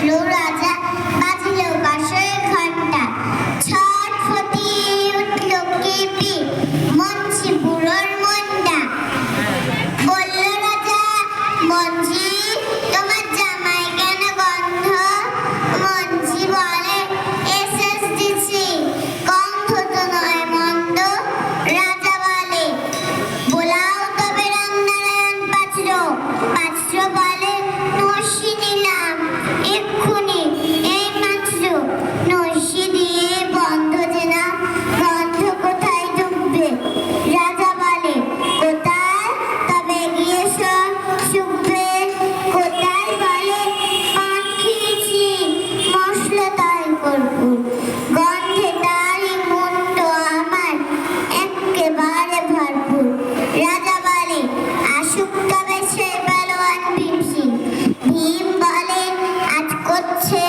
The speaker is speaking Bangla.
উঠলো রাজা, বাজিল বাঁশির ঘণ্টা, ছটফটি উঠলো কেঁপে মঞ্চে বুড়োর মনটা। বলল রাজা, মঞ্জি তোমার জামাই কেন গন্ধ? মঞ্জি বলে, এসেস দিছি, গন্ধ তো নয় মন্দ। রাজা বলে, বোলাও তবে রামনারায়ণ পাত্র। পাত্র বলে, নস্যি নিলাম এক্ষুনি, এই মাত্র। নস্যি দিয়ে বন্ধ দিলাম, গন্ধ কোথায় ঢুকবে? রাজা বলে, কোথায়? তবে গিয়ে শুকবে। কোথায়? বলে, পান খেয়েছি, মশলা তাই কর্পূর, গন্ধে তারই মুন্ড আমার একেবারে ভরপুর। রাজা বলে, আসুক তবে সে পালোয়ান ভীম সিং। ভীম বলে, আজ করছে